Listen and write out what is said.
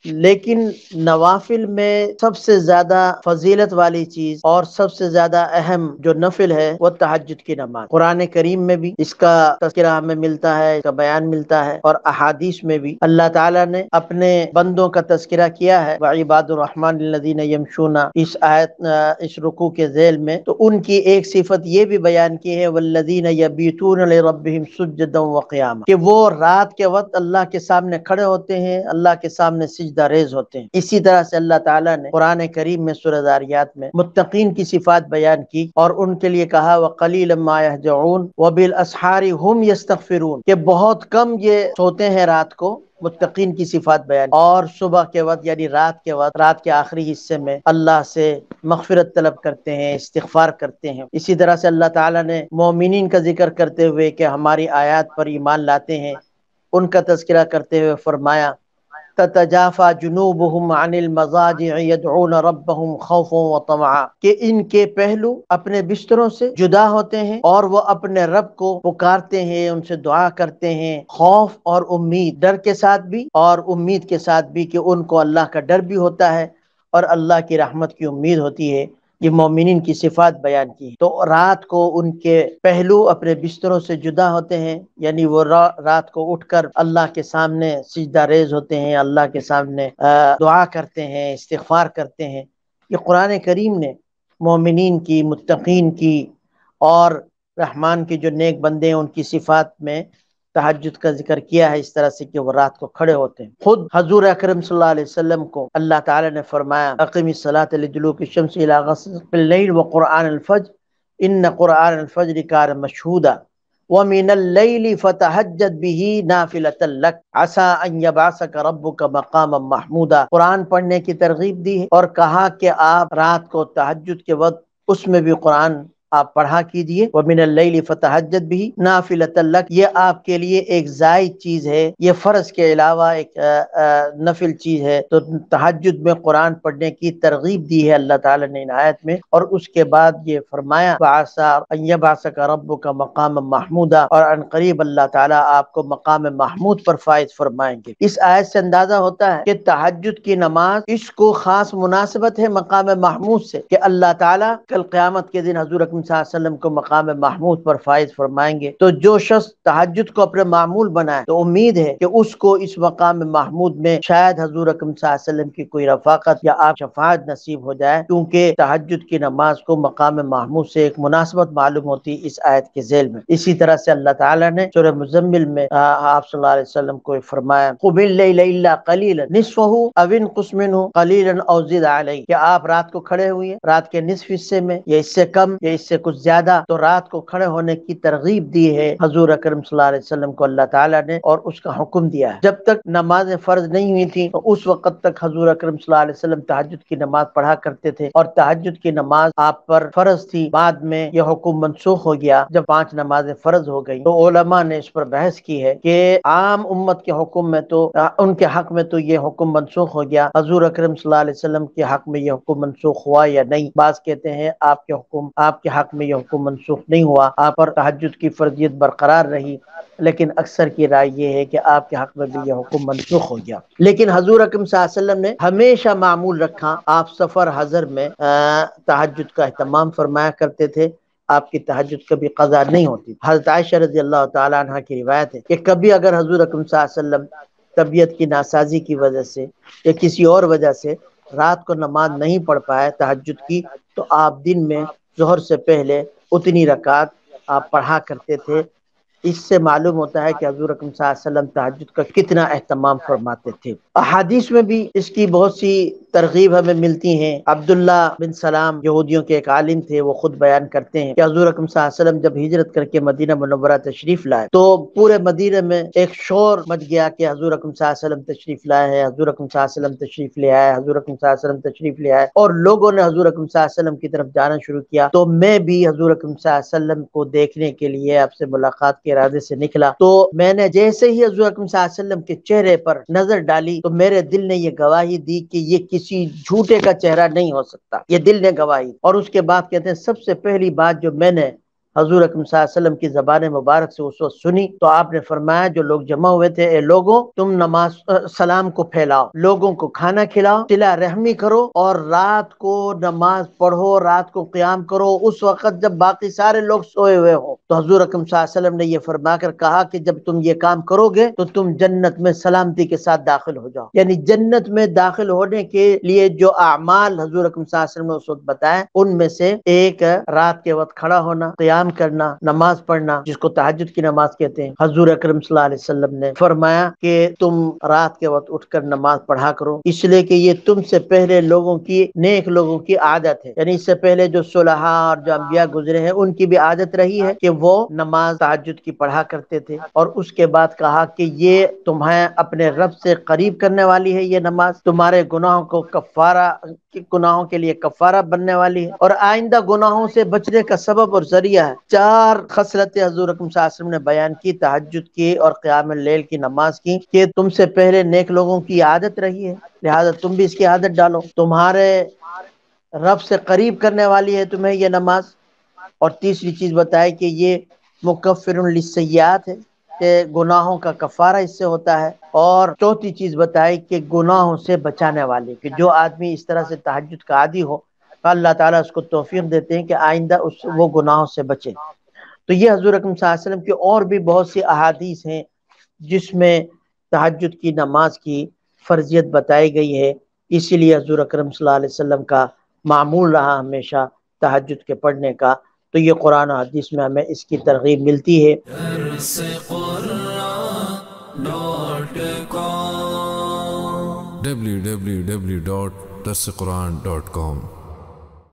لیکن نوافل میں سب سے زیادہ فضیلت والی چیز اور سب سے زیادہ اہم جو نفل ہے وہ تہجد کی نماز۔ قرآن کریم میں بھی اس کا تذکرہ ہمیں ملتا ہے، اس کا بیان ملتا ہے، اور احادیث میں بھی اللہ تعالیٰ نے اپنے بندوں کا تذکرہ کیا ہے۔ وعباد الرحمن الذین یمشون، اس آیت اس رکوع کے ذیل میں تو ان کی ایک صفت یہ بھی بیان کی ہے، والذین یبیتون لربہم سجدا وقیاما، کہ وہ رات کے وقت اللہ کے سامنے کھڑے ہوتے ہیں، اللہ کے سامنے سجدہ ریز ہوتے ہیں۔ اسی طرح سے اللہ تعالیٰ نے قرآن کریم میں سورہ ذاریات میں متقین کی صفات بیان کی اور ان کے لیے کہا وَقَلِيلًا مَا يَهْجَعُونَ وَبِالْأَسْحَارِ هُمْ يَسْتَغْفِرُونَ، کہ بہت کم یہ سوتے ہیں رات کو۔ متقین کی صفات بیان، اور صبح کے وقت یعنی رات کے وقت، رات کے آخری حصے میں اللہ سے مغفرت طلب کرتے ہیں، استغفار کرتے ہیں۔ اسی طرح سے اللہ تعالیٰ نے مومنین کا ذکر کرتے ہوئے کہ ہماری آیات پر ایمان لاتے ہیں، ان کا تذکرہ کرتے ہوئے فرمایا تتجافى جنوبهم عن المضاجع يدعون ربهم خوفا وطمعا، کہ ان کے پہلو اپنے بستروں سے جدا ہوتے ہیں اور وہ اپنے رب کو پکارتے ہیں، ان سے دعا کرتے ہیں، خوف اور امید، ڈر کے ساتھ بھی اور امید کے ساتھ بھی، کہ ان کو اللہ کا ڈر بھی ہوتا ہے اور اللہ کی رحمت کی امید ہوتی ہے۔ یہ مومنین کی صفات بیان کی۔ تو رات کو ان کے پہلو اپنے بستروں سے جدا ہوتے ہیں، یعنی وہ رات کو اٹھ کر اللہ کے سامنے سجدہ ریز ہوتے ہیں، اللہ کے سامنے دعا کرتے ہیں، استغفار کرتے ہیں۔ یہ قرآن کریم نے مومنین کی، متقین کی اور رحمان کے جو نیک بندے ہیں ان کی صفات میں تہجد کا ذکر کیا ہے، اس طرح سے کہ وہ رات کو کھڑے ہوتے ہیں۔ خود حضور اکرم صلی اللہ علیہ وسلم کو اللہ تعالی نے فرمایا اقم الصلاۃ لدلوک الشمس الی غسق اللیل وقرآن الفجر ان قرآن الفجر کان مشہودا ومن اللیل فتہجد بہ نافلۃ لک عسیٰ ان یبعثک ربک مقاما محمودا۔ قرآن پڑھنے کی ترغیب دی ہے اور کہا کہ آپ رات کو تہجد کے وقت اس میں بھی قرآن آپ پڑھا کیجئے، وَمِنَ اللَّيْلِ فَتَہجد بِهِ نَافِلَةً لَكَ، یہ آپ کے لیے ایک زائد چیز ہے، یہ فرض کے علاوہ ایک نفل چیز ہے۔ تو تہجد میں قرآن پڑھنے کی ترغیب دی ہے اللہ تعالیٰ نے ان آیت میں، اور اس کے بعد یہ فرمایا وَعَسَىٰ أَن يَبْعَثَكَ رَبُّكَ مَقَامًا مَحْمُودًا، اور عن قریب اللہ تعالیٰ آپ کو مقام محمود پر فائز فرمائیں گے۔ اس آیت سے اندازہ ہوتا ہے کہ تہجد کی نماز اس کو خاص مناسبت ہے مقام محمود سے، کہ اللہ تعالیٰ کل قیامت کے دن حضور اکرم صلی اللہ علیہ وسلم کو مقام محمود پر فائز فرمائیں گے۔ تو جو شخص تہجد کو اپنے معمول بنائے تو امید ہے کہ اس کو اس مقام محمود میں شاید حضور اکرم صلی اللہ علیہ وسلم کی کوئی رفاقت یا آپ شفاعت نصیب ہو جائے، کیونکہ تہجد کی نماز کو مقام محمود سے ایک مناسبت معلوم ہوتی اس آیت کے ذیل میں۔ اسی طرح سے اللہ تعالیٰ نے سورہ مزمل میں آپ صلی اللہ علیہ وسلم کو فرمایا قم اللیل الا قلیلا نصفہ او انقص منہ قلیلا او زد علیہ، کہ آپ رات کو کھڑے ہوئے رات کے نصف حصے میں یا اس سے کم یا اس سے کچھ زیادہ، تو رات کو کھڑے ہونے کی ترغیب دی ہے حضور اکرم صلی اللہ علیہ وسلم کو اللہ تعالیٰ نے، اور اس کا حکم دیا ہے۔ جب تک نماز فرض نہیں ہوئی تھی تو اس وقت تک حضور اکرم صلی اللہ علیہ وسلم تہجد کی نماز پڑھا کرتے تھے، اور تہجد کی نماز آپ پر فرض تھی۔ بعد میں یہ حکم منسوخ ہو گیا جب 5 نمازیں فرض ہو گئی، تو علماء نے اس پر بحث کی ہے کہ عام امت کے حکم میں تو ان کے حق میں تو یہ حکم منسوخ ہو گیا، حضور اکرم صلی اللہ علیہ وسلم کے حق میں یہ حکم منسوخ ہوا یا نہیں۔ بعض کہتے ہیں آپ کے حق میں یہ حکم منسوخ نہیں ہوا، آپ پر تہجد کی فرضیت برقرار رہی، لیکن اکثر کی رائے یہ ہے کہ آپ کے حق میں بھی یہ حکم منسوخ ہو گیا۔ لیکن حضور اکرم صلی اللہ علیہ وسلم نے ہمیشہ معمول رکھا، آپ سفر حضر میں تہجد کا اہتمام فرمایا کرتے تھے، آپ کی تہجد کبھی قضا نہیں ہوتی۔ حضرت عائشہ رضی اللہ تعالیٰ عنہ کی روایت ہے کہ کبھی اگر حضور اکرم صلی اللہ علیہ وسلم طبیعت کی ناسازی کی وجہ سے یا کسی اور وجہ سے رات کو نماز نہیں پڑھ پائے تہجد کی، تو آپ دن میں ظہر سے پہلے اتنی رکعت آپ پڑھا کرتے تھے۔ اس سے معلوم ہوتا ہے کہ حضور اکرم صلی اللہ علیہ وسلم تہجد کا کتنا اہتمام فرماتے تھے۔ احادیث میں بھی اس کی بہت سی ترغیب ہمیں ملتی ہیں۔ عبداللہ بن سلام یہودیوں کے ایک عالم تھے، وہ خود بیان کرتے ہیں کہ حضور اکرم صلی اللہ علیہ وسلم جب ہجرت کر کے مدینہ منورہ تشریف لائے تو پورے مدینہ میں ایک شور مچ گیا کہ حضور اکرم صلی اللہ علیہ وسلم تشریف لائے ہیں، حضور اکرم صلی اللہ علیہ وسلم تشریف لے آئے، حضور اکرم صلی اللہ علیہ وسلم تشریف لے آئے، اور لوگوں نے حضور اکرم صلی اللہ علیہ وسلم کی طرف جانا شروع کیا۔ تو میں بھی حضور اکرم صلی اللہ علیہ وسلم کو دیکھنے کے لیے آپ سے ملاقات کے ارادے سے نکلا، تو میں نے جیسے ہی حضور اکرم صلی اللہ علیہ وسلم کے چہرے پر نظر ڈالی تو میرے دل نے یہ گواہی دی کہ یہ کسی جھوٹے کا چہرہ نہیں ہو سکتا، یہ دل نے گواہی۔ اور اس کے بعد کہتے ہیں سب سے پہلی بات جو میں نے حضور اکرم صلی اللہ علیہ وسلم کی زبان مبارک سے اس وقت سنی تو آپ نے فرمایا جو لوگ جمع ہوئے تھے، اے لوگوں تم نماز سلام کو پھیلاؤ، لوگوں کو کھانا کھلاؤ، صلہ رحمی کرو، اور رات کو نماز پڑھو، رات کو قیام کرو اس وقت جب باقی سارے لوگ سوئے ہوئے ہوں۔ تو حضور اکرم صلی اللہ علیہ وسلم نے یہ فرما کر کہا کہ جب تم یہ کام کرو گے تو تم جنت میں سلامتی کے ساتھ داخل ہو جاؤ، یعنی جنت میں داخل ہونے کے لیے جو اعمال حضور اکرم صلی اللہ علیہ وسلم نے اس وقت بتائے ان میں سے ایک رات کے وقت کھڑا ہونا، قیام کرنا، نماز پڑھنا جس کو تہجد کی نماز کہتے ہیں۔ حضور اکرم صلی اللہ علیہ وسلم نے فرمایا کہ تم رات کے وقت اٹھ کر نماز پڑھا کرو، اس لیے کہ یہ تم سے پہلے لوگوں کی، نیک لوگوں کی عادت ہے، یعنی اس سے پہلے جو صلحاء اور جو انبیاء گزرے ہیں ان کی بھی عادت رہی ہے کہ وہ نماز تہجد کی پڑھا کرتے تھے۔ اور اس کے بعد کہا کہ یہ تمہیں اپنے رب سے قریب کرنے والی ہے، یہ نماز تمہارے گناہوں کو کفارہ، گناہوں کے لیے کفارہ بننے والی ہے اور آئندہ گناہوں سے بچنے کا سبب اور ذریعہ ہے۔ چار خصلتیں حضور اکرم صلی اللہ علیہ وسلم نے بیان کی تہجد کی اور قیام اللیل کی نماز کی کہ تم سے پہلے نیک لوگوں کی عادت رہی ہے، لہذا تم بھی اس کی عادت ڈالو، تمہارے رب سے قریب کرنے والی ہے تمہیں یہ نماز۔ اور تیسری چیز بتائی کہ یہ مکفر للسیئات ہے کہ گناہوں کا کفارہ اس سے ہوتا ہے، اور چوتھی چیز بتائی کہ گناہوں سے بچانے والی، کہ جو آدمی اس طرح سے تہجد کا عادی ہو اللہ تعالیٰ اس کو توفیق دیتے ہیں کہ آئندہ وہ گناہوں سے بچے۔ تو یہ حضور اکرم صلی اللہ علیہ وسلم کی اور بھی بہت سی احادیث ہیں جس میں تہجد کی نماز کی فرضیت بتائی گئی ہے، اسی لیے حضور اکرم صلی اللہ علیہ وسلم کا معمول رہا ہمیشہ تہجد کے پڑھنے کا۔ تو یہ قرآن و حدیث میں ہمیں اس کی ترغیب ملتی ہے۔ www.darsequran.com